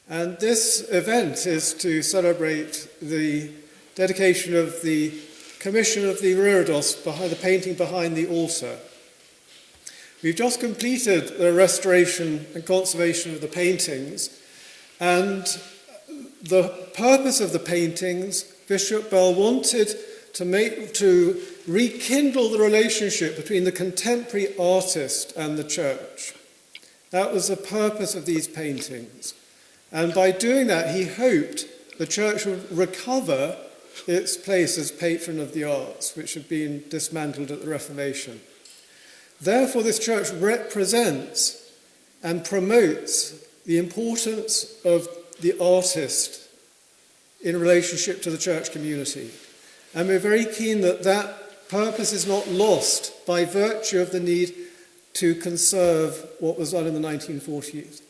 And this event is to celebrate the dedication of the commission of the reredos, behind the painting behind the altar. We've just completed the restoration and conservation of the paintings, and the purpose of the paintings, Bishop Bell wanted to rekindle the relationship between the contemporary artist and the church. That was the purpose of these paintings. And by doing that, he hoped the church would recover its place as patron of the arts, which had been dismantled at the Reformation. Therefore, this church represents and promotes the importance of the artist in relationship to the church community. And we're very keen that that purpose is not lost by virtue of the need to conserve what was done in the 1940s.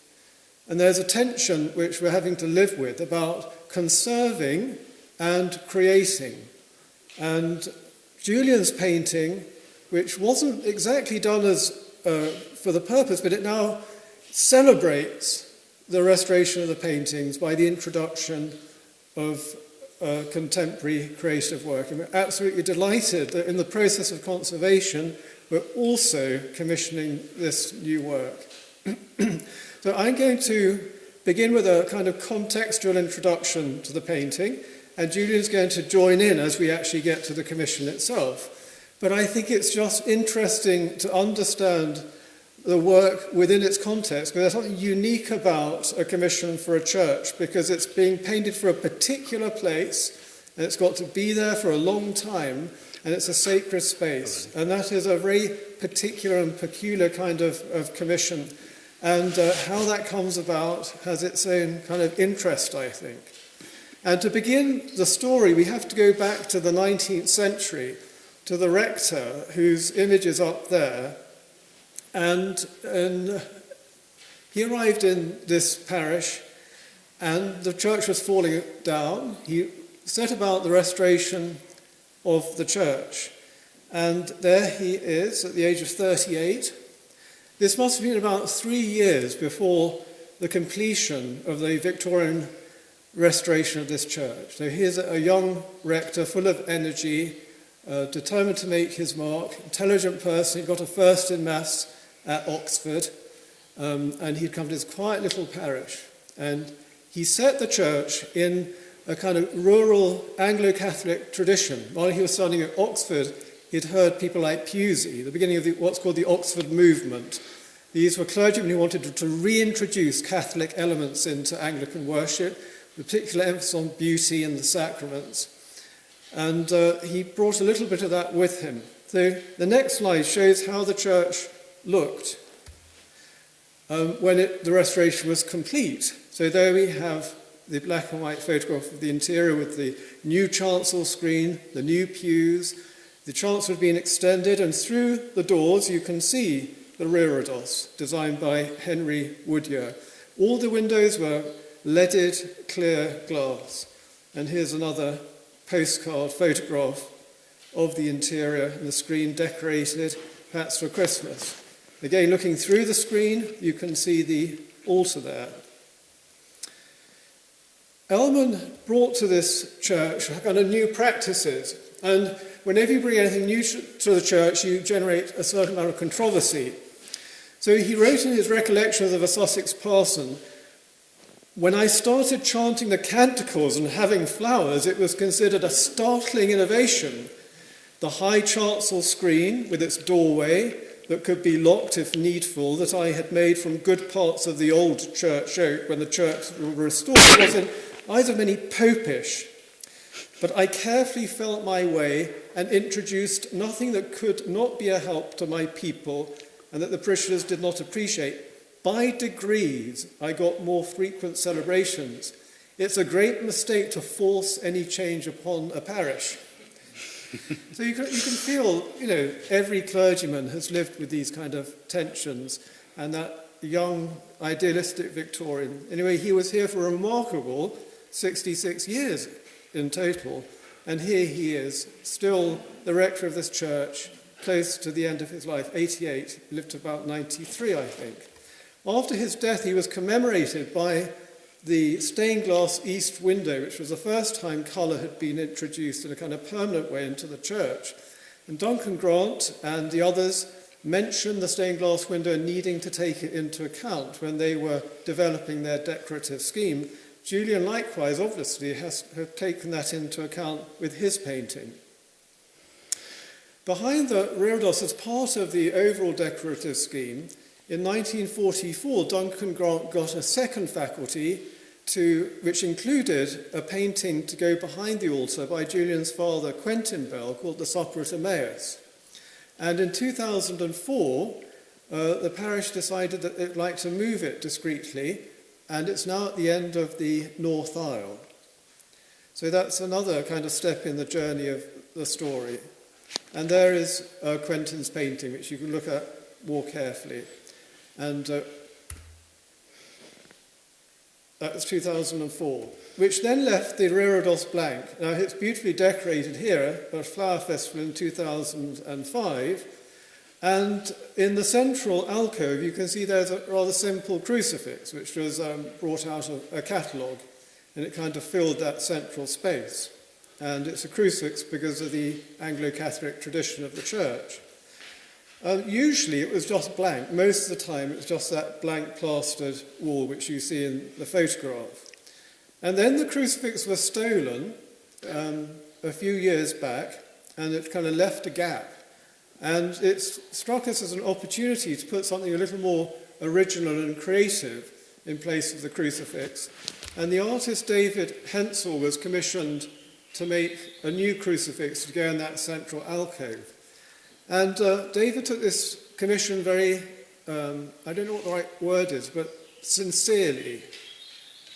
And there's a tension which we're having to live with about conserving and creating. And Julian's painting, which wasn't exactly done as for the purpose, but it now celebrates the restoration of the paintings by the introduction of contemporary creative work. And we're absolutely delighted that in the process of conservation, we're also commissioning this new work. So I'm going to begin with a kind of contextual introduction to the painting, and Julian's going to join in as we actually get to the commission itself. But I think it's just interesting to understand the work within its context, because there's something unique about a commission for a church, because it's being painted for a particular place, and it's got to be there for a long time, and it's a sacred space. And that is a very particular and peculiar kind of commission. And how that comes about has its own kind of interest, I think. And to begin the story, we have to go back to the 19th century, to the rector, whose image is up there. And he arrived in this parish, and the church was falling down. He set about the restoration of the church. And there he is at the age of 38. This must have been about 3 years before the completion of the Victorian restoration of this church. So here's a young rector full of energy, determined to make his mark, intelligent person. He got a first in maths at Oxford, and he'd come to this quiet little parish. And he set the church in a kind of rural Anglo-Catholic tradition. While he was studying at Oxford, he'd heard people like Pusey, the beginning of what's called the Oxford movement. These were clergymen who wanted to reintroduce Catholic elements into Anglican worship, with particular emphasis on beauty and the sacraments. And he brought a little bit of that with him. So the next slide shows how the church looked when the restoration was complete. So there we have the black and white photograph of the interior with the new chancel screen, the new pews. The chancel had been extended, and through the doors you can see the reredos, designed by Henry Woodyer. All the windows were leaded clear glass. And here's another postcard photograph of the interior and the screen decorated, perhaps for Christmas. Again, looking through the screen, you can see the altar there. Ellman brought to this church kind of new practices. And whenever you bring anything new to the church, you generate a certain amount of controversy. So he wrote in his Recollections of a Sussex parson, "When I started chanting the canticles and having flowers, it was considered a startling innovation. The high chancel screen with its doorway that could be locked if needful, that I had made from good parts of the old church oak when the church was restored, was in either many popish. But I carefully felt my way and introduced nothing that could not be a help to my people and that the parishioners did not appreciate. By degrees, I got more frequent celebrations. It's a great mistake to force any change upon a parish." So you can feel, every clergyman has lived with these kind of tensions, and that young, idealistic Victorian. Anyway, he was here for a remarkable 66 years in total, and here he is, still the rector of this church, close to the end of his life, 88, lived to about 93, I think. After his death, he was commemorated by the stained glass east window, which was the first time colour had been introduced in a kind of permanent way into the church. And Duncan Grant and the others mentioned the stained glass window needing to take it into account when they were developing their decorative scheme. Julian likewise, obviously, has taken that into account with his painting. Behind the reredos, as part of the overall decorative scheme, in 1944, Duncan Grant got a second faculty which included a painting to go behind the altar by Julian's father, Quentin Bell, called The Supper at Emmaus. And in 2004, the parish decided that they'd like to move it discreetly, and it's now at the end of the north aisle. So that's another kind of step in the journey of the story. And there is Quentin's painting, which you can look at more carefully. And that was 2004, which then left the reredos blank. Now, it's beautifully decorated here, a flower festival in 2005. And in the central alcove, you can see there's a rather simple crucifix, which was brought out of a catalogue, and it kind of filled that central space. And it's a crucifix because of the Anglo-Catholic tradition of the church. Usually it was just blank. Most of the time it was just that blank plastered wall which you see in the photograph. And then the crucifix was stolen a few years back, and it kind of left a gap. And it struck us as an opportunity to put something a little more original and creative in place of the crucifix. And the artist David Hensel was commissioned to make a new crucifix to go in that central alcove. And David took this commission very, I don't know what the right word is, but sincerely.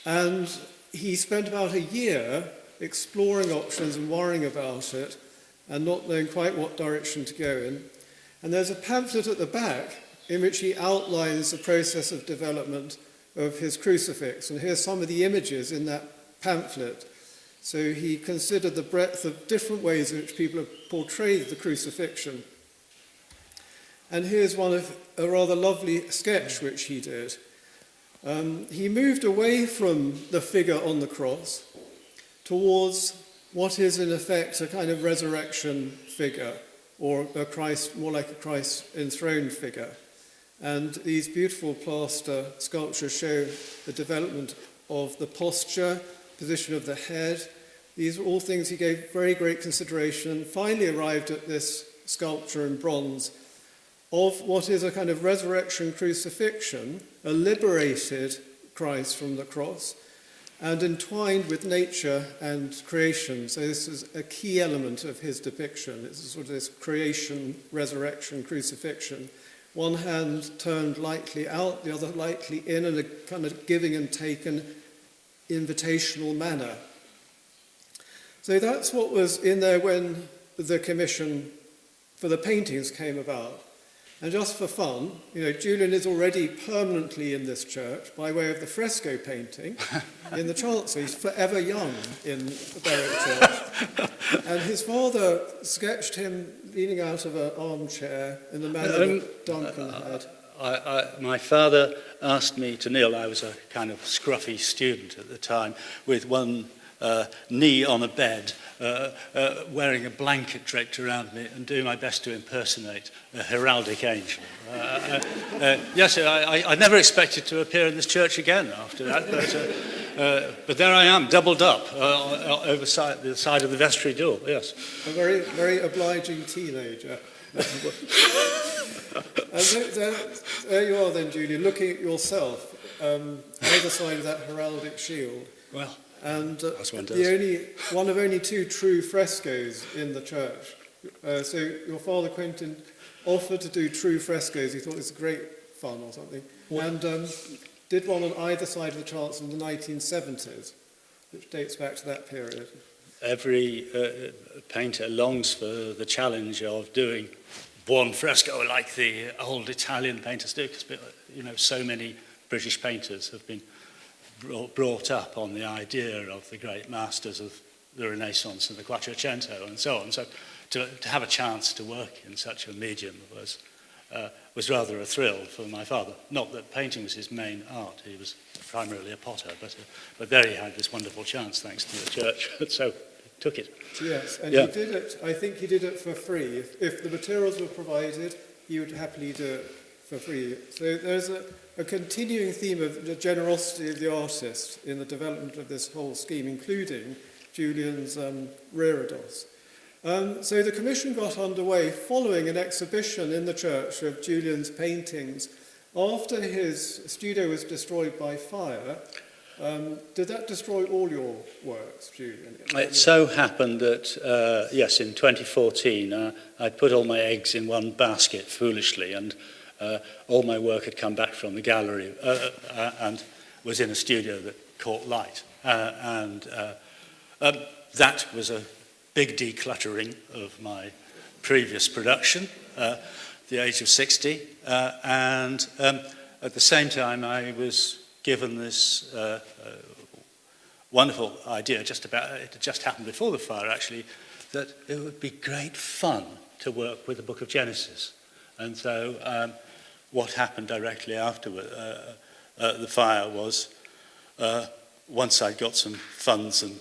And he spent about a year exploring options and worrying about it and not knowing quite what direction to go in. And there's a pamphlet at the back in which he outlines the process of development of his crucifix. And here's some of the images in that pamphlet. So he considered the breadth of different ways in which people have portrayed the crucifixion. And here's one of a rather lovely sketch which he did. He moved away from the figure on the cross towards what is in effect a kind of resurrection figure, or a Christ, more like a Christ enthroned figure. And these beautiful plaster sculptures show the development of the posture, position of the head. These are all things he gave very great consideration, and finally arrived at this sculpture in bronze of what is a kind of resurrection crucifixion, a liberated Christ from the cross, and entwined with nature and creation. So this is a key element of his depiction. It's sort of this creation, resurrection, crucifixion. One hand turned lightly out, the other lightly in a kind of giving and taken invitational manner. So that's what was in there when the commission for the paintings came about. And just for fun, Julian is already permanently in this church by way of the fresco painting in the chancel. He's forever young in the Berwick Church. And his father sketched him leaning out of an armchair in the manner that Duncan had. My father asked me to kneel. I was a kind of scruffy student at the time, with one knee on a bed, wearing a blanket draped around me and doing my best to impersonate a heraldic angel. Yes, I never expected to appear in this church again after that, but there I am, doubled up over the side of the vestry door, yes. A very, very obliging teenager. And there you are then, Julian, looking at yourself, either side of that heraldic shield. Well, and the one of only two true frescoes in the church. So your father Quentin offered to do true frescoes. He thought it was great fun or something. What? And did one on either side of the chancel in the 1970s, which dates back to that period. Every painter longs for the challenge of doing buon fresco like the old Italian painters do, because so many British painters have been brought up on the idea of the great masters of the Renaissance and the Quattrocento and so on. So to have a chance to work in such a medium was was rather a thrill for my father. Not that painting was his main art. He was primarily a potter, but there he had this wonderful chance thanks to the church, so he took it. Yes, and Yeah. he did it, I think he did it for free. If the materials were provided, he would happily do it for free. So there's a continuing theme of the generosity of the artist in the development of this whole scheme, including Julian's reredos. So the commission got underway following an exhibition in the church of Julian's paintings. After his studio was destroyed by fire, did that destroy all your works, Julian? It so happened that, yes, in 2014, I'd put all my eggs in one basket foolishly, and all my work had come back from the gallery and was in a studio that caught light. That was a big decluttering of my previous production, the age of 60, and at the same time I was given this wonderful idea, it had just happened before the fire actually, that it would be great fun to work with the book of Genesis. And so what happened directly after the fire was, once I'd got some funds and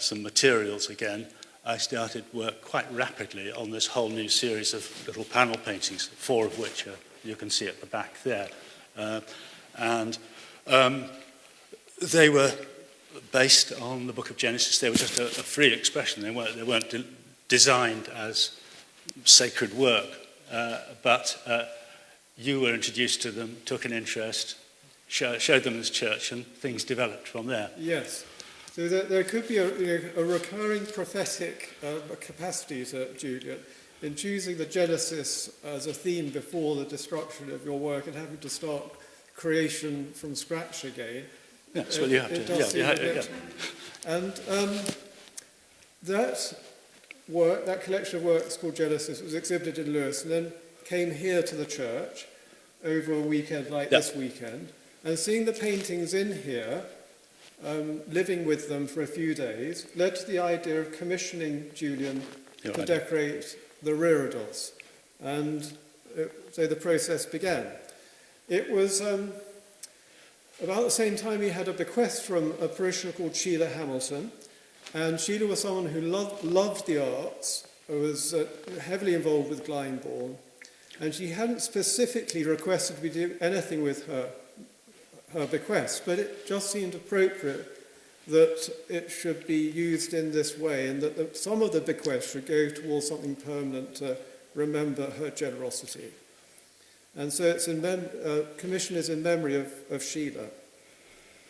some materials again, I started work quite rapidly on this whole new series of little panel paintings, 4 of which you can see at the back there. They were based on the book of Genesis. They were just a free expression. They weren't designed as sacred work, but you were introduced to them, took an interest, showed them as church, and things developed from there. Yes. So there could be a recurring prophetic capacity to Julian in choosing the Genesis as a theme before the destruction of your work and having to start creation from scratch again. That's what you have to. Yeah. And that work, that collection of works called Genesis, was exhibited in Lewis and then came here to the church over a weekend like this weekend. And seeing the paintings in here, living with them for a few days, led to the idea of commissioning Julian to decorate the reredos. And so the process began. It was about the same time he had a bequest from a parishioner called Sheila Hamilton. And Sheila was someone who loved the arts, was heavily involved with Glyndebourne. And she hadn't specifically requested we do anything with her bequest, but it just seemed appropriate that it should be used in this way and that some of the bequest should go towards something permanent to remember her generosity. And so it's commission is in memory of Sheila.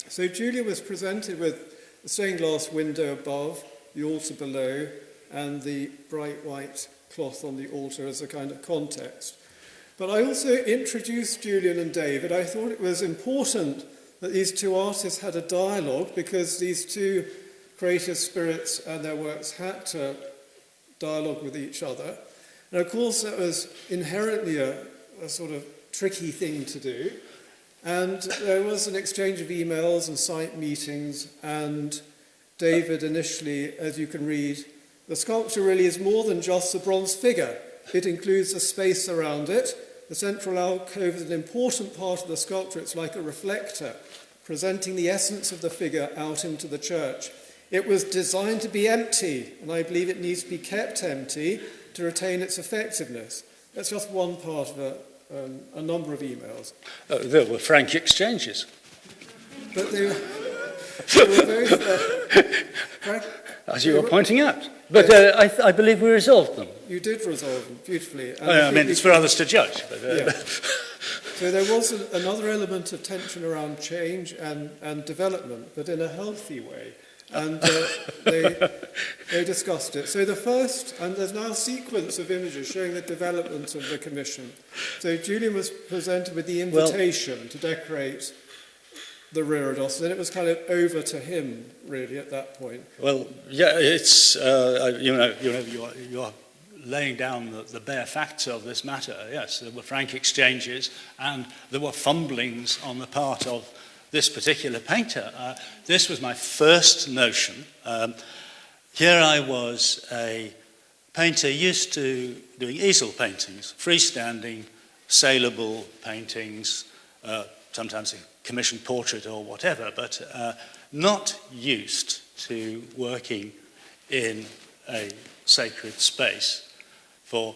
So Julia was presented with the stained glass window above, the altar below, and the bright white cloth on the altar as a kind of context. But I also introduced Julian and David. I thought it was important that these two artists had a dialogue because these two creative spirits and their works had to dialogue with each other. And of course that was inherently a sort of tricky thing to do. And there was an exchange of emails and site meetings, and David initially, as you can read, the sculpture really is more than just a bronze figure. It includes a space around it. The central alcove is an important part of the sculpture. It's like a reflector, presenting the essence of the figure out into the church. It was designed to be empty, and I believe it needs to be kept empty to retain its effectiveness. That's just one part of a number of emails. There were frank exchanges. But they were very frank. As you were pointing out. But I believe we resolved them. You did resolve them beautifully. And I mean, it's for others to judge. But, yeah. So there was another element of tension around change and development, but in a healthy way. And they discussed it. So the first, and there's now a sequence of images showing the development of the commission. So Julian was presented with the invitation to decorate the reredos, and then it was kind of over to him, really, at that point. Well, yeah, it's, you're laying down the bare facts of this matter. Yes, there were frank exchanges, and there were fumblings on the part of this particular painter. This was my first notion. Here I was a painter used to doing easel paintings, freestanding saleable paintings, sometimes a commissioned portrait or whatever, but not used to working in a sacred space for,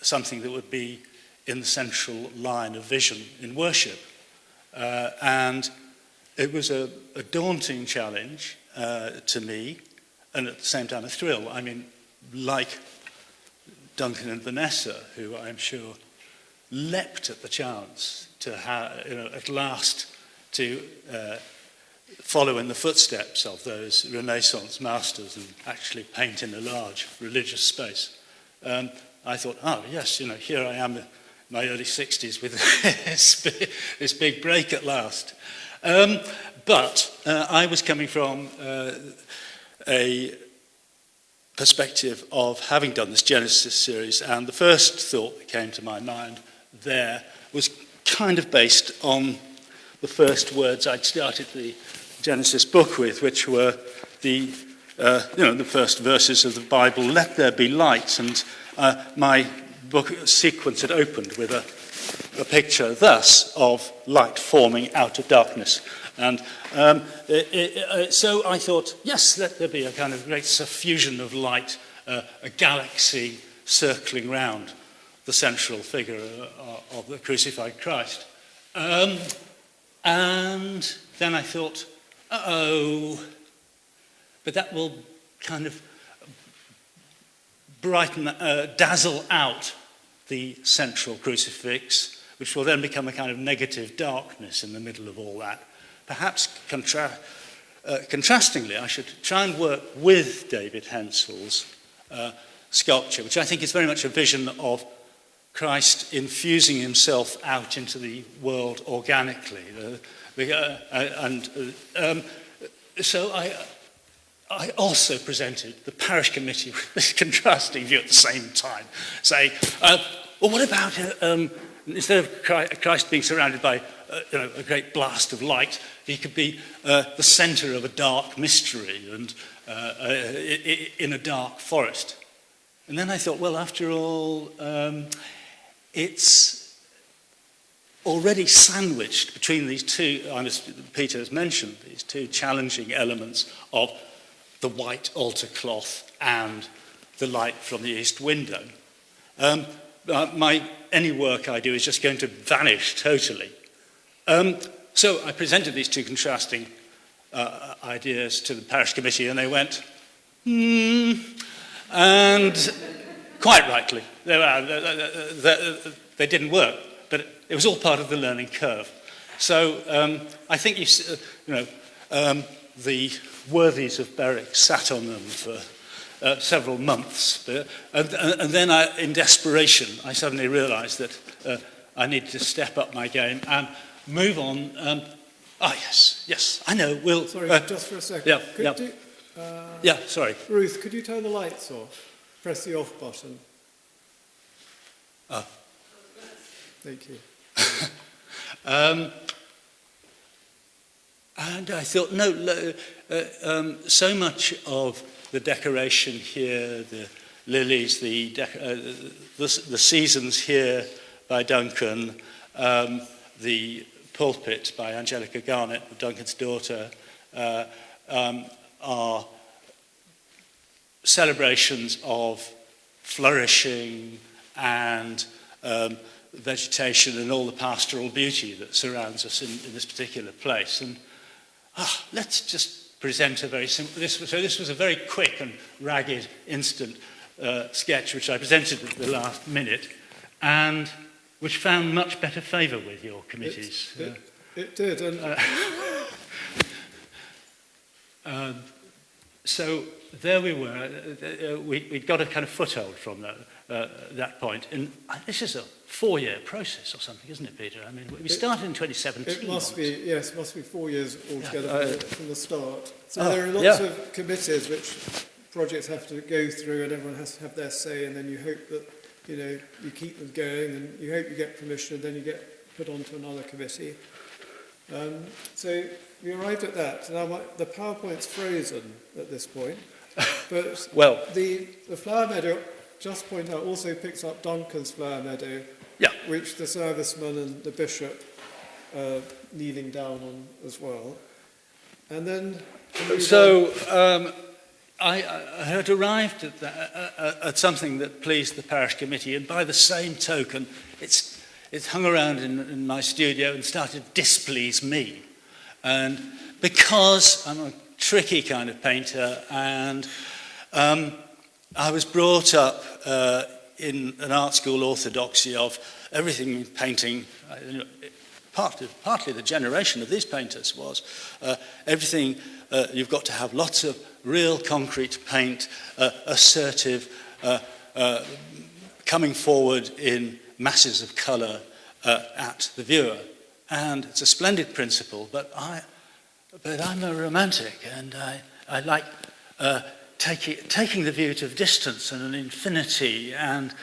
something that would be in the central line of vision in worship. And it was a daunting challenge to me, and at the same time a thrill. I mean, like Duncan and Vanessa, who I'm sure leapt at the chance to at last to follow in the footsteps of those Renaissance masters and actually paint in a large religious space. I thought, oh yes, here I am in my early 60s with this big break at last. But I was coming from a perspective of having done this Genesis series, and the first thought that came to my mind there was kind of based on the first words I'd started the Genesis book with, which were the first verses of the Bible, "Let there be light," and my book sequence had opened with a picture thus of light forming out of darkness. And so I thought, yes, let there be a kind of great suffusion of light, a galaxy circling round the central figure of the crucified Christ. And then I thought, but that will kind of dazzle out the central crucifix, which will then become a kind of negative darkness in the middle of all that. Perhaps contrastingly, I should try and work with David Hensel's sculpture, which I think is very much a vision of Christ infusing himself out into the world organically. So I also presented the parish committee with this contrasting view at the same time, saying, well, what about, instead of Christ being surrounded by a great blast of light, he could be the centre of a dark mystery and in a dark forest. And then I thought, well, after all, it's already sandwiched between these two, as Peter has mentioned, these two challenging elements of the white altar cloth and the light from the east window. Any work I do is just going to vanish totally. So I presented these two contrasting ideas to the parish committee, and they went, and quite rightly, they didn't work, but it was all part of the learning curve. So I think the worthies of Berwick sat on them for several months, and then in desperation, I suddenly realised that I needed to step up my game and move on. Yes, I know. We'll. Sorry, just for a second. Yeah. Sorry. Ruth, could you turn the lights off? Press the off button. Thank you. And I thought, so much of the decoration here, the lilies, the seasons here by Duncan, the pulpit by Angelica Garnett, Duncan's daughter, are celebrations of flourishing and vegetation and all the pastoral beauty that surrounds us in this particular place. And let's just present a very simple. This was a very quick and ragged, instant sketch which I presented at the last minute, and which found much better favour with your committees. It did. And so there we were. We'd got a kind of foothold from that point. And this is a 4-year process or something, isn't it, Peter? I mean, we started in 2017. It must be, yes, it must be 4 years altogether from the start. So there are lots of committees which projects have to go through, and everyone has to have their say, and then you hope that, you keep them going, and you hope you get permission, and then you get put onto another committee. So we arrived at that. Now the PowerPoint's frozen at this point, but well, the flower meadow just point out, also picks up Duncan's flower meadow, Yeah. which the serviceman and the bishop are kneeling down on as well. And then... So I had arrived at something that pleased the parish committee, and by the same token, it's hung around in my studio and started to displease me. And because I'm a tricky kind of painter, and I was brought up in an art school orthodoxy of everything in painting, partly the generation of these painters was everything, you've got to have lots of real concrete paint, assertive, coming forward in masses of colour at the viewer. And it's a splendid principle, but I'm a romantic, and I like taking the view to distance and an infinity, and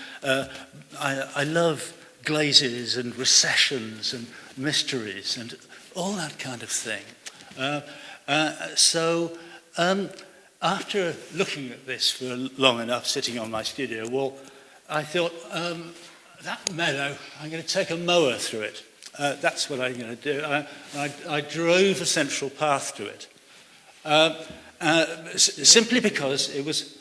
I love glazes and recessions and mysteries and all that kind of thing. So after looking at this for long enough, sitting on my studio wall, I thought, that meadow, I'm going to take a mower through it. That's what I'm going to do. I drove a central path to it, simply because it was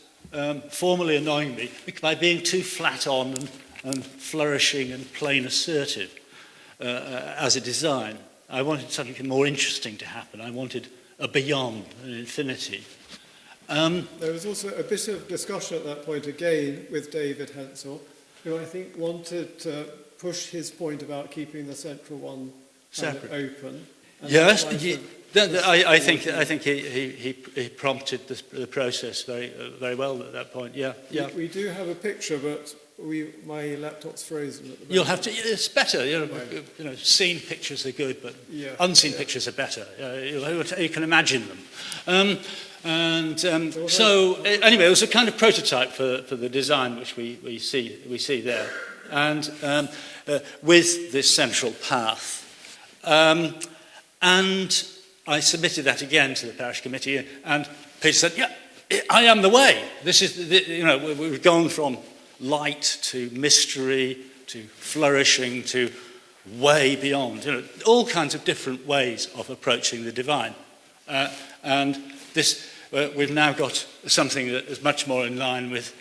formally annoying me by being too flat on and flourishing and plain assertive as a design. I wanted something more interesting to happen. I wanted a beyond, an infinity. There was also a bit of discussion at that point again with David Hensel, who I think wanted to push his point about keeping the central one open. Yes, I think he prompted the process very well at that point. Yeah. We do have a picture, but my laptop's frozen at the moment. You'll have to. It's better. You know, seen pictures are good, but unseen pictures are better. You can imagine them. So anyway, it was a kind of prototype for the design which we see there, and with this central path. And I submitted that again to the parish committee, and Peter said, "Yeah, I am the way. This is we've gone from light to mystery to flourishing to way beyond. All kinds of different ways of approaching the divine, and this." We've now got something that is much more in line with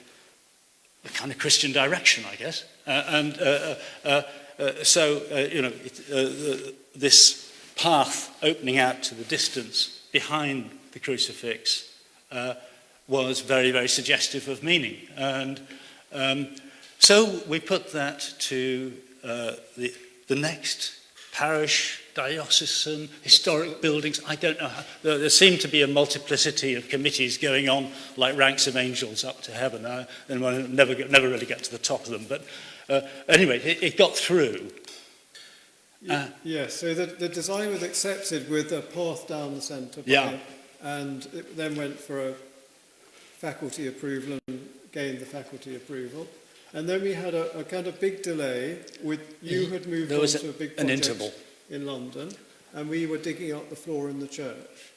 the kind of Christian direction, I guess. This path opening out to the distance behind the crucifix was very, very suggestive of meaning. And so we put that to the next parish, diocesan, historic buildings. I don't know. There seemed to be a multiplicity of committees going on like ranks of angels up to heaven. And one never really get to the top of them. But anyway, it got through. So the design was accepted with a path down the centre. And it then went for a faculty approval and gained the faculty approval. And then we had a kind of big delay with you had moved on to a big project in London, and we were digging up the floor in the church.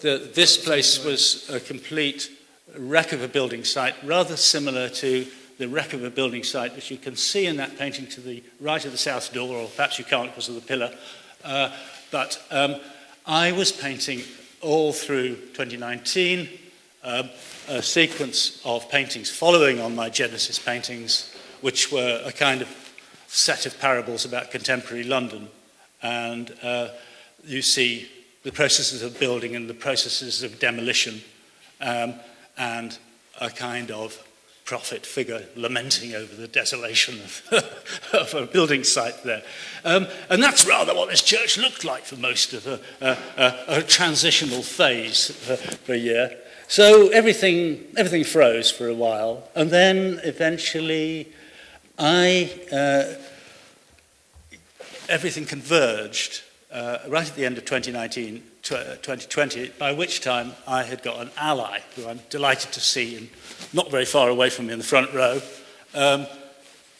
This place was a complete wreck of a building site, rather similar to the wreck of a building site which you can see in that painting to the right of the south door, or perhaps you can't because of the pillar. But I was painting all through 2019 a sequence of paintings following on my Genesis paintings, which were a kind of set of parables about contemporary London. And you see the processes of building and the processes of demolition, and a kind of prophet figure lamenting over the desolation of a building site there. And that's rather what this church looked like for most of a transitional phase for a year. So everything froze for a while, and then eventually everything converged right at the end of 2020, by which time I had got an ally who I'm delighted to see, and not very far away from me in the front row,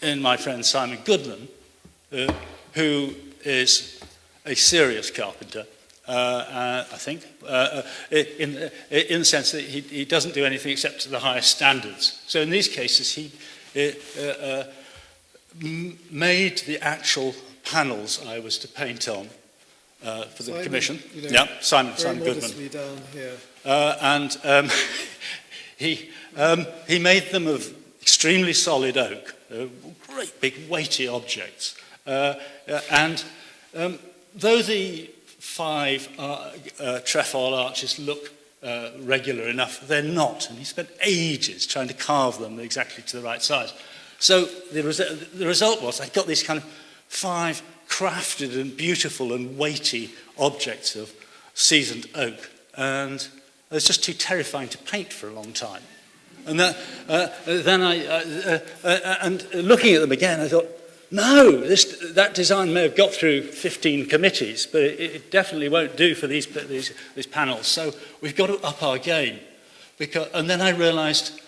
in my friend Simon Goodman, who is a serious carpenter I think, in the sense that he doesn't do anything except to the highest standards. So in these cases, he made the actual panels I was to paint on for the commission. Simon Goodman. Down here. And he made them of extremely solid oak, great big weighty objects. And though the 5 trefoil arches look regular enough, they're not. And he spent ages trying to carve them exactly to the right size. So the result was I got these kind of 5 crafted and beautiful and weighty objects of seasoned oak. And it was just too terrifying to paint for a long time. And and looking at them again, I thought, no, that design may have got through 15 committees, but it definitely won't do for these panels. So we've got to up our game. And then I realised,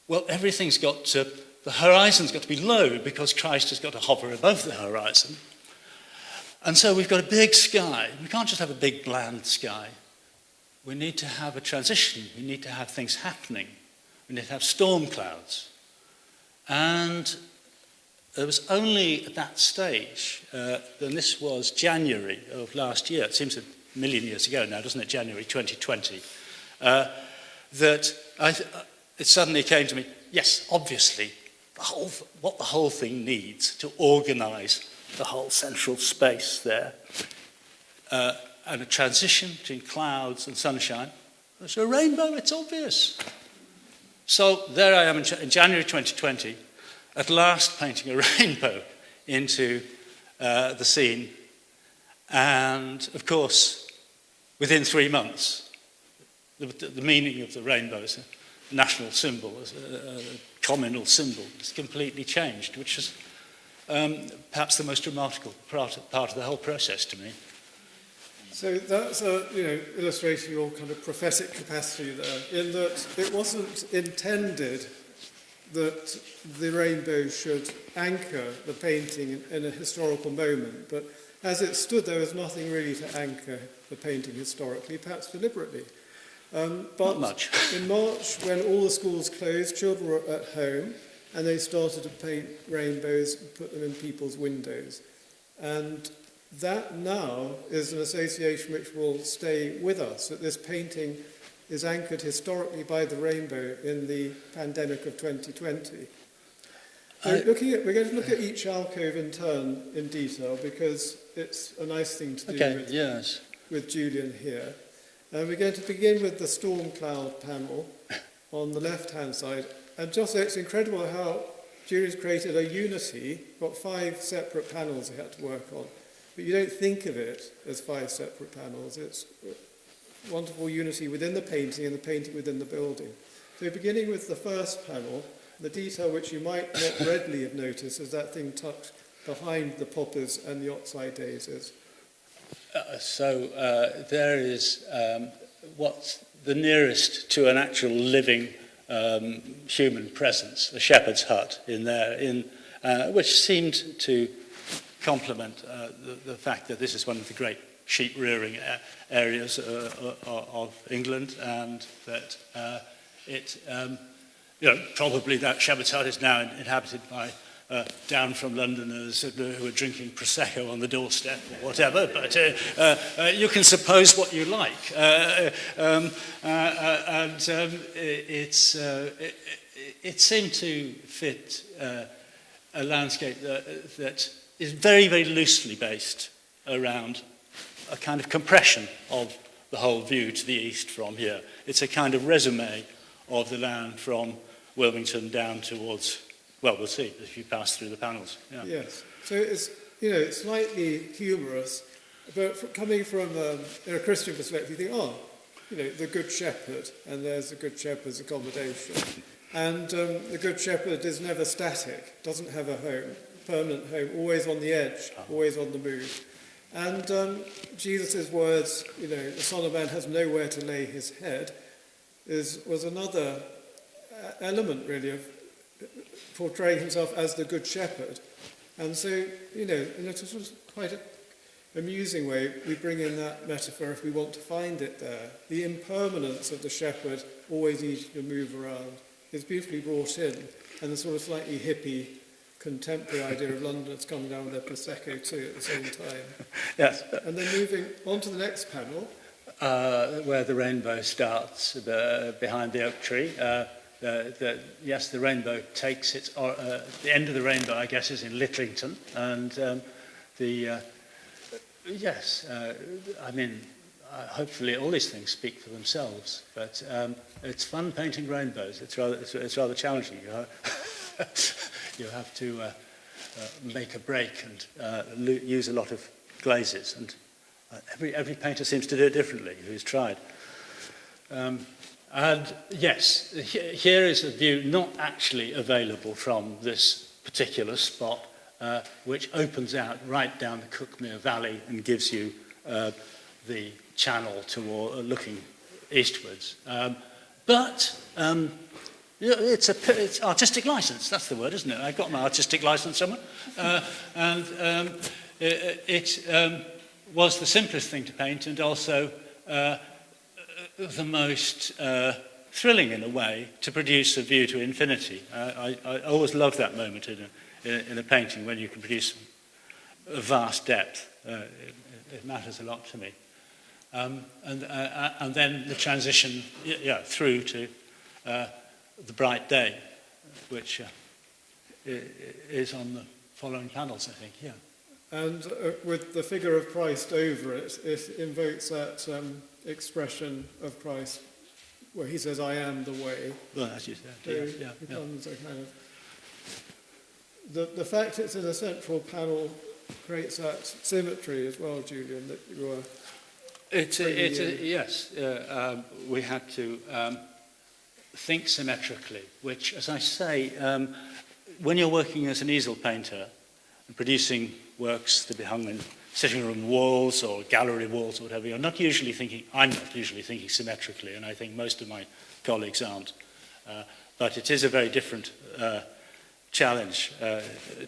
well, everything's got to, the horizon's got to be low because Christ has got to hover above the horizon. And so we've got a big sky. We can't just have a big bland sky. We need to have a transition. We need to have things happening. We need to have storm clouds. And there was only at that stage, and this was January of last year, it seems a million years ago now, doesn't it, January 2020, that it suddenly came to me, yes, obviously, what the whole thing needs to organise the whole central space there, and a transition between clouds and sunshine, there's a rainbow, it's obvious. So there I am in January 2020, at last painting a rainbow into the scene. And, of course, within 3 months, the meaning of the rainbow as a national symbol, as a communal symbol, has completely changed, which is perhaps the most remarkable part of the whole process to me. So that's illustrating your kind of prophetic capacity there, in that it wasn't intended that the rainbow should anchor the painting in a historical moment, but as it stood, there was nothing really to anchor the painting historically, perhaps deliberately. But not much. In March, when all the schools closed, children were at home, and they started to paint rainbows and put them in people's windows. And that now is an association which will stay with us, that this painting is anchored historically by the rainbow in the pandemic of 2020. So we're going to look at each alcove in turn in detail, because it's a nice thing to do with Julian here. We're going to begin with the storm cloud panel on the left-hand side. And just so it's incredible how Julian's created a unity, got 5 separate panels he had to work on. But you don't think of it as 5 separate panels. It's wonderful unity within the painting and the painting within the building. So beginning with the first panel, the detail which you might not readily have noticed is that thing tucked behind the poppers and the oxeye daisies. There is what's the nearest to an actual living human presence, a shepherd's hut in there, which seemed to complement the fact that this is one of the great sheep rearing areas of England, and that probably that shepherd's hut is now inhabited by down from Londoners who are drinking Prosecco on the doorstep or whatever, but you can suppose what you like. It seemed to fit a landscape that is very, very loosely based around a kind of compression of the whole view to the east from here. It's a kind of resume of the land from Wilmington down towards, well, we'll see if you pass through the panels. Yeah. Yes. So it's, it's slightly humorous, but coming from a Christian perspective, you think, the Good Shepherd, and there's the Good Shepherd's accommodation. And the Good Shepherd is never static, doesn't have a home, permanent home, always on the edge, always on the move. And Jesus' words, the Son of Man has nowhere to lay his head, was another element, really, of portraying himself as the Good Shepherd. And so, it was quite amusing way, we bring in that metaphor if we want to find it there. The impermanence of the shepherd, always easy to move around, is beautifully brought in, and the sort of slightly hippie, contemporary idea of London that's coming down with their Prosecco too at the same time. Yes. And then moving on to the next panel. Where the rainbow starts behind the oak tree. Yes, the rainbow takes its... the end of the rainbow, I guess, is in Littlington. And yes, I mean, hopefully all these things speak for themselves. But it's fun painting rainbows. It's rather challenging. You have to make a break and use a lot of glazes. And every painter seems to do it differently who's tried. And yes, here is a view not actually available from this particular spot, which opens out right down the Cookmere Valley and gives you the channel toward looking eastwards. But it's artistic license, that's the word, isn't it? I got my artistic license somewhere. It was the simplest thing to paint, and also the most thrilling in a way to produce a view to infinity. I always love that moment in a painting when you can produce a vast depth. It matters a lot to me. And then the transition through to the bright day, which is on the following panels, I think, yeah. And with the figure of Christ over it, it invokes that expression of Christ where he says, I am the way. Well, as you said, yeah. Becomes a kind of... The fact it's in a central panel creates that symmetry as well, Julian, that you were... Yes, we had to think symmetrically, which, as I say, when you're working as an easel painter and producing works to be hung in sitting room walls or gallery walls or whatever, I'm not usually thinking symmetrically, and I think most of my colleagues aren't. But it is a very different challenge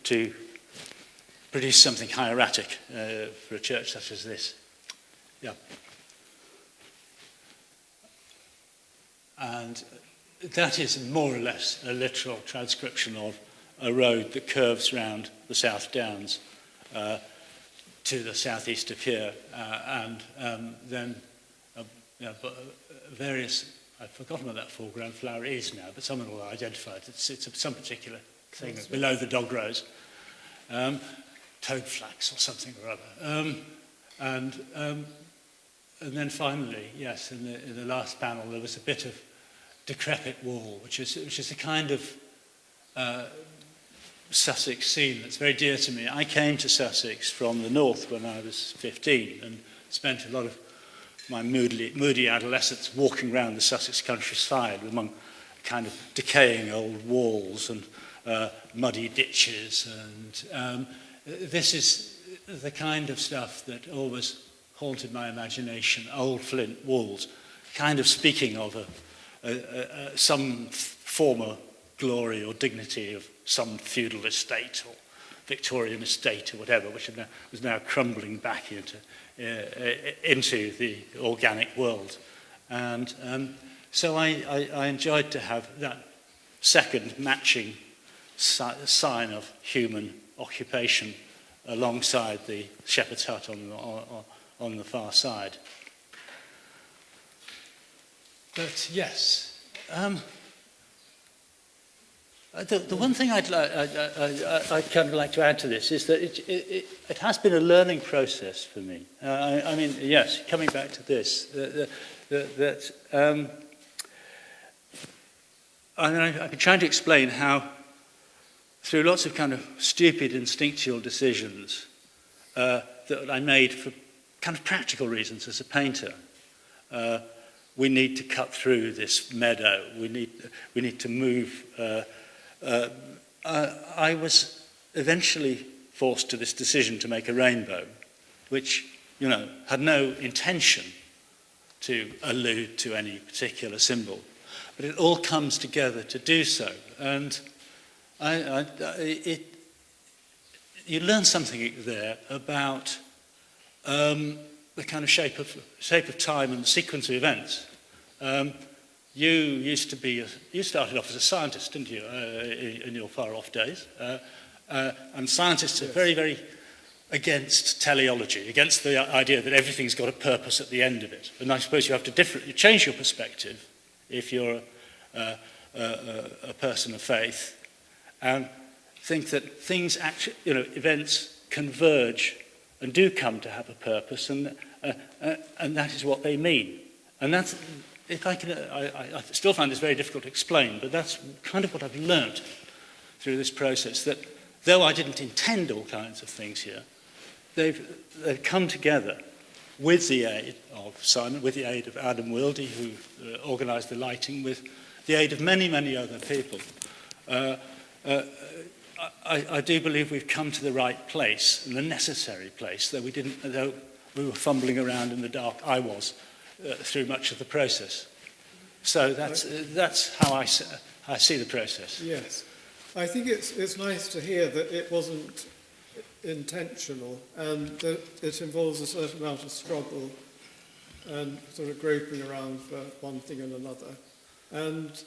to produce something hieratic for a church such as this. Yeah. And that is more or less a literal transcription of a road that curves round the South Downs to the southeast of here, and then various, I've forgotten what that foreground flower is now, but someone will identify it. It's some particular thing below the dog rose, toad flax or something or other. And then finally, yes, in the last panel, there was a bit of decrepit wall, which is a kind of Sussex scene that's very dear to me. I came to Sussex from the north when I was 15 and spent a lot of my moody adolescence walking around the Sussex countryside among kind of decaying old walls and muddy ditches. And this is the kind of stuff that always haunted my imagination, old flint walls, kind of speaking of some former glory or dignity of some feudal estate or Victorian estate or whatever, which was now crumbling back into the organic world. And so I enjoyed to have that second matching sign of human occupation alongside the shepherd's hut on the far side. But yes, the one thing I'd kind of like to add to this is that it has been a learning process for me. I mean, yes, coming back to this, I've been trying to explain how, through lots of kind of stupid instinctual decisions that I made for kind of practical reasons as a painter, we need to cut through this meadow. We need to move. I was eventually forced to this decision to make a rainbow, which, had no intention to allude to any particular symbol, but it all comes together to do so. And you learn something there about the kind of shape of time and sequence of events. You started off as a scientist, didn't you, in your far-off days? And scientists are very, very against teleology, against the idea that everything's got a purpose at the end of it. And I suppose you have to you change your perspective if you're a person of faith, and think that things actually, events converge and do come to have a purpose, and that is what they mean. And that's, if I can, I still find this very difficult to explain, but that's kind of what I've learnt through this process, that though I didn't intend all kinds of things here, they've come together with the aid of Simon, with the aid of Adam Wildy, who organised the lighting, with the aid of many, many other people. I do believe we've come to the right place, and the necessary place, though we were fumbling around in the dark. I was through much of the process. So that's how I see the process. Yes, I think it's nice to hear that it wasn't intentional, and that it involves a certain amount of struggle and sort of groping around for one thing and another. And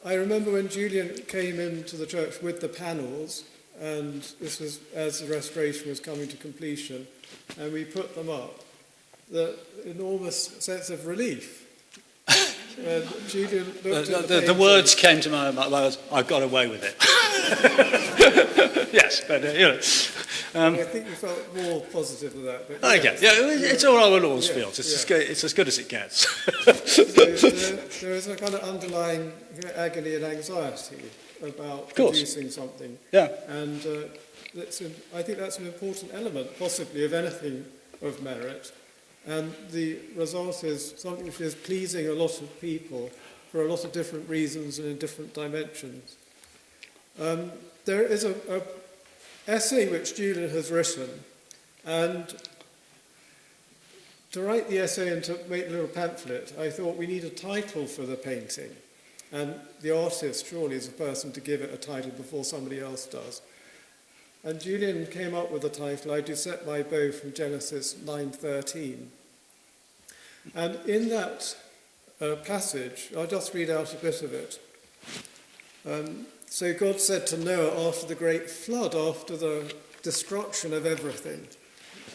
I remember when Julian came into the church with the panels, and this was as the restoration was coming to completion, and we put them up, the enormous sense of relief. And Julian looked at the words came to my mind. I got away with it. Yes, but I think you felt more positive of that. But yes. It's all I would always feel. It's as good as it gets. So there is a kind of underlying agony and anxiety about producing something. Yeah. And I think that's an important element, possibly, of anything of merit. And the result is something which is pleasing a lot of people for a lot of different reasons and in different dimensions. There is an essay which Julian has written, and to write the essay and to make a little pamphlet, I thought we need a title for the painting. And the artist surely is a person to give it a title before somebody else does. And Julian came up with the title, I Do Set My Bow, from Genesis 9:13. And in that passage, I'll just read out a bit of it. So God said to Noah after the great flood, after the destruction of everything,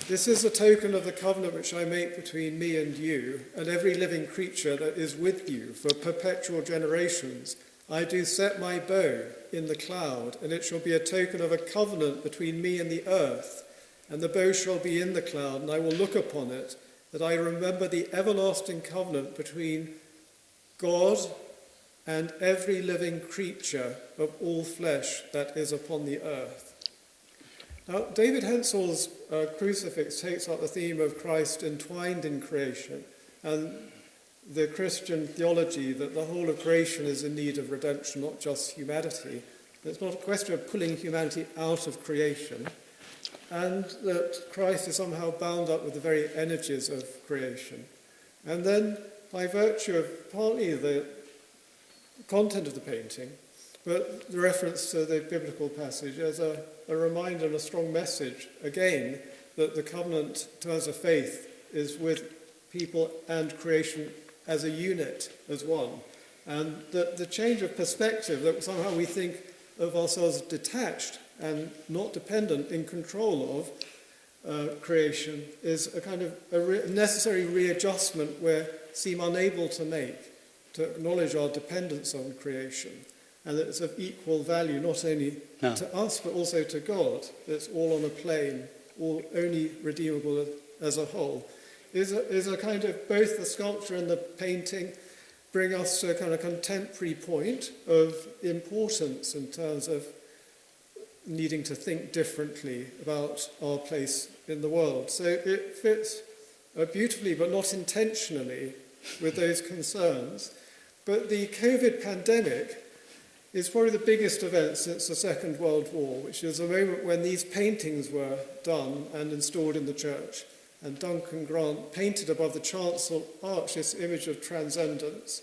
"This is a token of the covenant which I make between me and you, and every living creature that is with you for perpetual generations. I do set my bow in the cloud, and it shall be a token of a covenant between me and the earth. And the bow shall be in the cloud, and I will look upon it, that I remember the everlasting covenant between God and every living creature of all flesh that is upon the earth." Now, David Hensel's crucifix takes up the theme of Christ entwined in creation, and the Christian theology that the whole of creation is in need of redemption, not just humanity. It's not a question of pulling humanity out of creation, and that Christ is somehow bound up with the very energies of creation. And then, by virtue of partly the content of the painting, but the reference to the biblical passage as a reminder and a strong message, again, that the covenant in terms of faith is with people and creation as a unit, as one. And that the change of perspective, that somehow we think of ourselves detached and not dependent, in control of creation, is a kind of a necessary readjustment we seem unable to make, to acknowledge our dependence on creation, and that it's of equal value not only to us but also to God. It's all on a plane, all only redeemable as a whole. Is a kind of, both the sculpture and the painting bring us to a kind of contemporary point of importance in terms of needing to think differently about our place in the world. So it fits beautifully, but not intentionally, with those concerns. But the COVID pandemic is probably the biggest event since the Second World War, which is a moment when these paintings were done and installed in the church. And Duncan Grant painted above the chancel arch this image of transcendence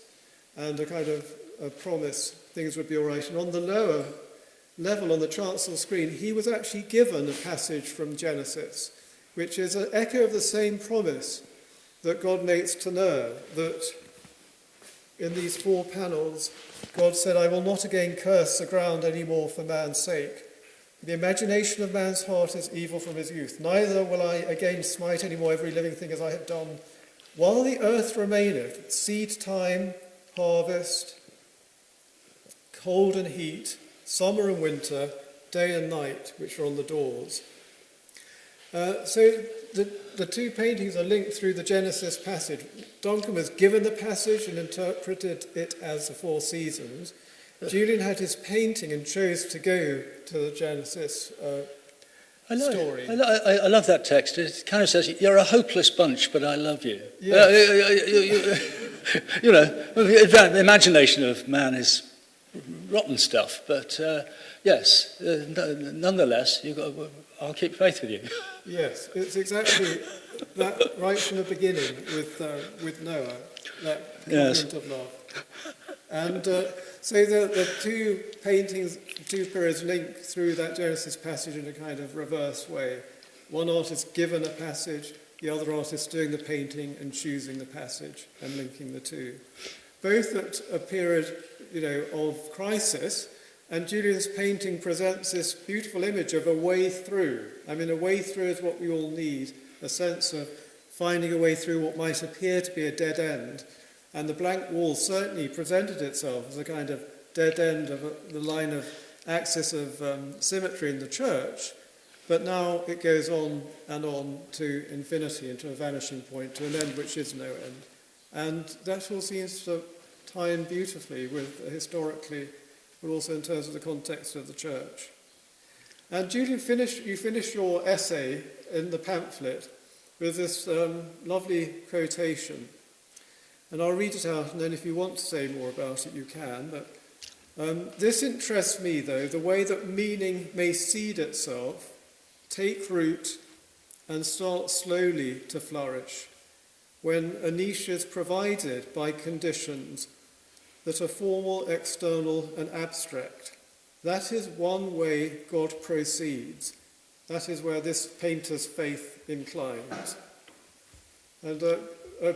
and a kind of a promise things would be all right. And on the lower level on the chancel screen, he was actually given a passage from Genesis which is an echo of the same promise that God makes to Noah, that in these 4 panels, God said, I will not again curse the ground any more for man's sake. The imagination of man's heart is evil from his youth. Neither will I again smite any more every living thing as I have done. While the earth remaineth, seed time, harvest, cold and heat, summer and winter, day and night, which are on the doors. So the 2 paintings are linked through the Genesis passage. Duncan was given the passage and interpreted it as the 4 seasons. Julian had his painting and chose to go to the Genesis story. I love that text. It kind of says, you're a hopeless bunch, but I love you. Yes. You know, the imagination of man is rotten stuff, but yes, nonetheless, I'll keep faith with you. Yes, it's exactly that right from the beginning with Noah, that covenant of love. And so the 2 paintings, 2 periods link through that Genesis passage in a kind of reverse way. One artist given a passage, the other artist doing the painting and choosing the passage and linking the 2. Both at a period, of crisis, and Julian's painting presents this beautiful image of a way through. I mean, a way through is what we all need, a sense of finding a way through what might appear to be a dead end. And the blank wall certainly presented itself as a kind of dead end of the line of axis of symmetry in the church, but now it goes on and on to infinity, into a vanishing point, to an end which is no end. And that all seems to tie in beautifully with historically, but also in terms of the context of the church. And Julian, you finished your essay in the pamphlet with this lovely quotation. And I'll read it out, and then if you want to say more about it, you can. But this interests me, though, the way that meaning may seed itself, take root, and start slowly to flourish, when a niche is provided by conditions that are formal, external, and abstract. That is one way God proceeds. That is where this painter's faith inclines. And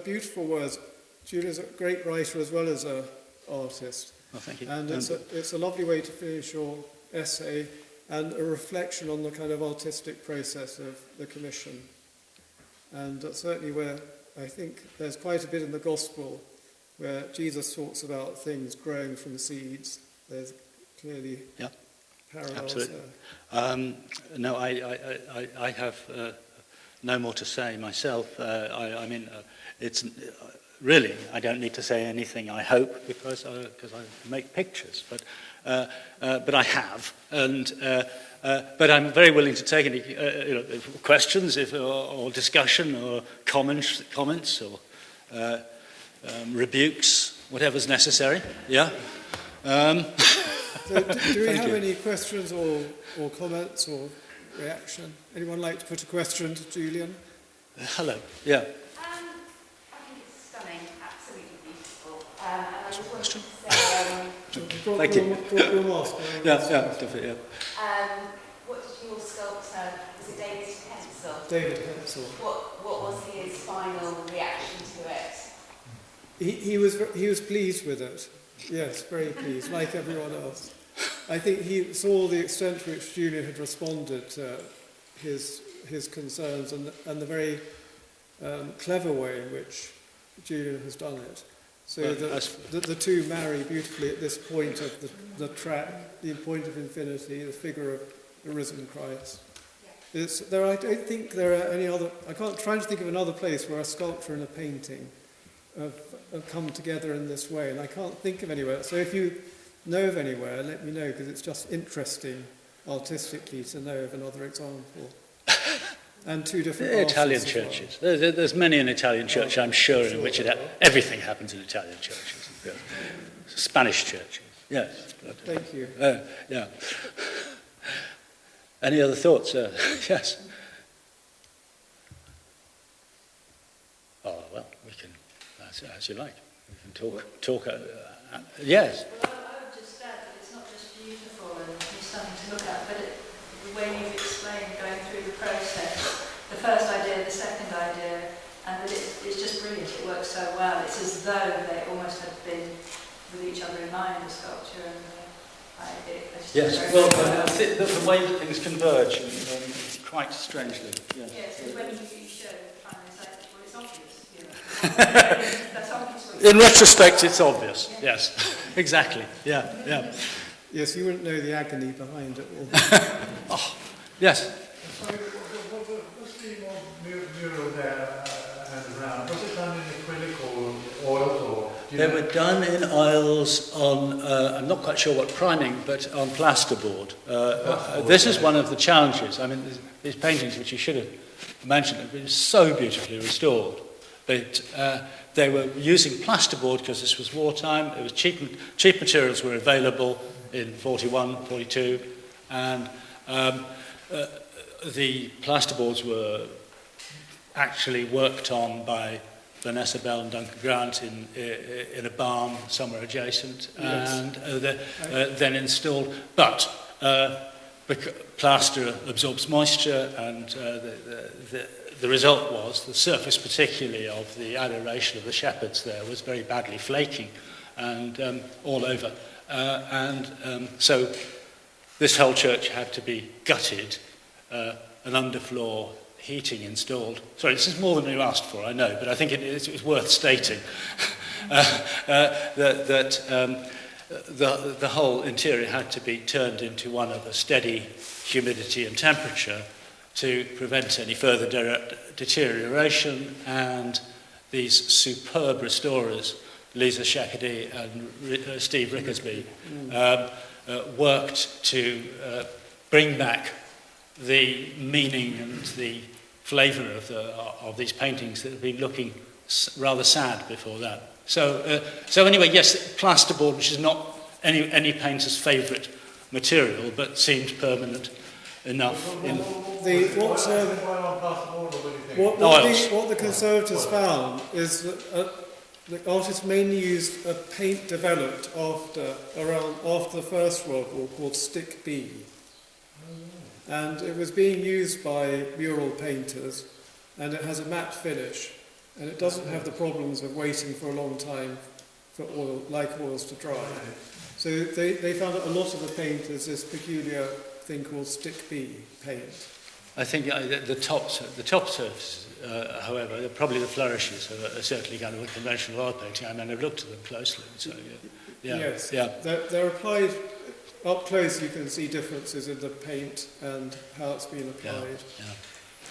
beautiful words. Julian's a great writer as well as an artist. Well, thank you. And it's a lovely way to finish your essay and a reflection on the kind of artistic process of the commission. And that's certainly where I think there's quite a bit in the gospel where Jesus talks about things growing from seeds. There's clearly parallels there. No, I have no more to say myself. I mean, it's really, I don't need to say anything, I hope, because I make pictures. But I have, and but I'm very willing to take any questions or discussion or comments or rebukes, whatever's necessary. Yeah. So do we have any questions or comments or reaction? Anyone like to put a question to Julian? Hello. Yeah. I think it's stunning, absolutely beautiful. And I just wanted to say, Thank you. Your mask. Yeah, definitely. Yeah. what did your sculptor? Was it David Hensel? David Hensel. What was his final reaction to it? He was pleased with it. Yes, very pleased, like everyone else. I think he saw the extent to which Julian had responded to his concerns and the very clever way in which Julian has done it. So the two marry beautifully at this point of the track, the point of infinity, the figure of the risen Christ. I don't think there are any other. Trying to think of another place where a sculpture and a painting have come together in this way, and I can't think of anywhere. So if you know of anywhere, let me know, because it's just interesting artistically to know of another example. And two different Italian churches. Well. There's many in Italian church, I'm sure, in which everything happens in Italian churches. Yeah. Spanish churches. Yes. Thank you. Yeah. Any other thoughts? Yes. Oh, well, we can, as you like. We can talk. Yes. Well, I would just add that it's not just beautiful and something to look at, but the way you've explained going through the process, the first idea, the second idea, and that it's just brilliant. It works so well. It's as though they almost had been with each other in mind, the sculpture and I just Yes, very well, well. I think that the way that things converge quite strangely. Yeah. Yes, because when you show the final result, well, it's obvious. You know. That's obvious. What In retrospect, it's obvious. Yes, exactly. Yeah, yeah. Yes, you wouldn't know the agony behind it all. Oh, yes. Sorry, what's the mural there and around? Was it done in acrylic or oils or? They were done in oils on, I'm not quite sure what priming, but on plasterboard. This is one of the challenges. I mean, these paintings, which you should have mentioned, have been so beautifully restored. But they were using plasterboard because this was wartime. It was cheap materials were available in 41, 42, and the plasterboards were actually worked on by Vanessa Bell and Duncan Grant in a barn somewhere adjacent, Yes. and then installed. But plaster absorbs moisture, and the result was the surface, particularly of the adoration of the shepherds there, was very badly flaking and all over. So this whole church had to be gutted, an underfloor heating installed. Sorry, this is more than you asked for, I know, but I think it's worth stating that the whole interior had to be turned into one of a steady humidity and temperature to prevent any further deterioration, and these superb restorers, Lisa Shakady and Steve Rickersby, worked to bring back the meaning and the flavour of these paintings that have been looking rather sad before that. So anyway, yes, plasterboard, which is not any painter's favourite material, but seemed permanent enough. What the Conservatives found is that the artists mainly used a paint developed after the First World War called stick beam. And it was being used by mural painters, and it has a matte finish, and it doesn't have the problems of waiting for a long time for oils to dry. So they found that a lot of the paint is this peculiar thing called stick beam paint. I think the top surfaces, however, probably the flourishes are certainly kind of a conventional oil painting. I mean, I've looked at them closely. So, yeah. Yes, yeah. They're applied. Up close you can see differences in the paint and how it's been applied.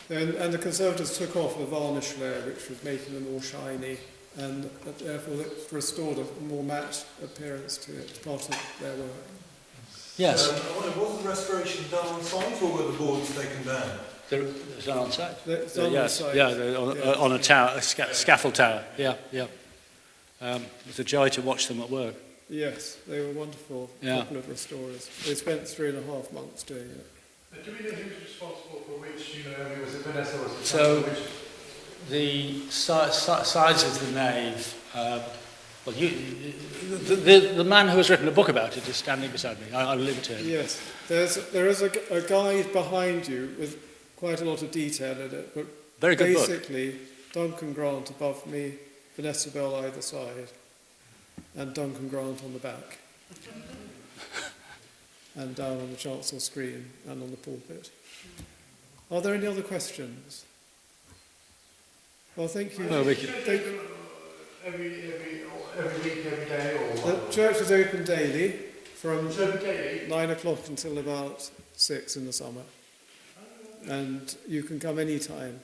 Yeah. And the Conservatives took off the varnish layer, which was making them more shiny, and therefore it restored a more matte appearance to it, part of their work. Yes. Was the restoration done on site, or were the boards taken down? They're done on site. It's done on site. Yeah, on a tower, a scaffold tower. Yeah, yeah. It was a joy to watch them at work. Yes, they were wonderful, popular restorers. They spent 3.5 months doing it. Do we know who's responsible for which, I mean, was it Vanessa or was it So, which? the size of the nave, the man who has written a book about it is standing beside me. I will leave it to him. Yes, there is a guide behind you with quite a lot of detail in it, but Very good book. basically Duncan Grant above me, Vanessa Bell either side, and Duncan Grant on the back, and down on the chancel screen and on the pulpit. Are there any other questions? Well, thank you. Well, we Every week, every day, or The what? church is open daily from It's open daily? 9 o'clock until about 6 in the summer, and you can come any time.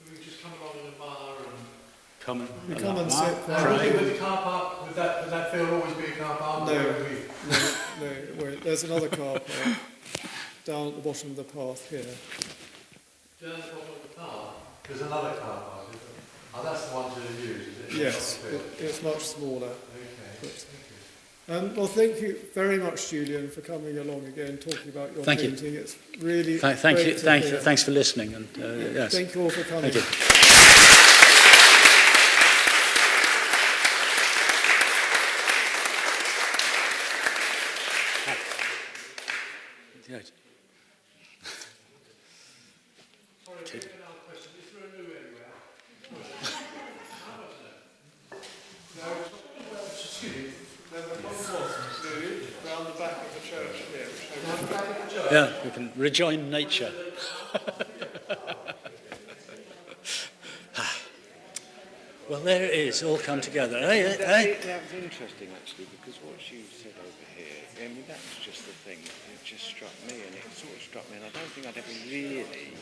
Do we just come along in a bar and... You come and sit Now, quietly. with the car park, would that field always be a car park? No. Or would we- No, there's another car park down at the bottom of the path here. Down the bottom of the car, there's another car park, is there? Oh, that's the one to use, is it? Yes, Not the field. it's much smaller. Okay, But- thank you. Well, thank you very much, Julian, for coming along again, talking about your Thank you. painting. It's really Thank great you. to Thank hear. you. Thanks for listening. And yes. Thank you all for coming. Thank you. Yes. Okay. round the back of the church here. Yeah, we can rejoin nature. Well, there it is, all come together. That was interesting, actually, because what you said over here, I mean, that was just the thing. It just struck me, and it sort of struck me, and I don't think I'd ever really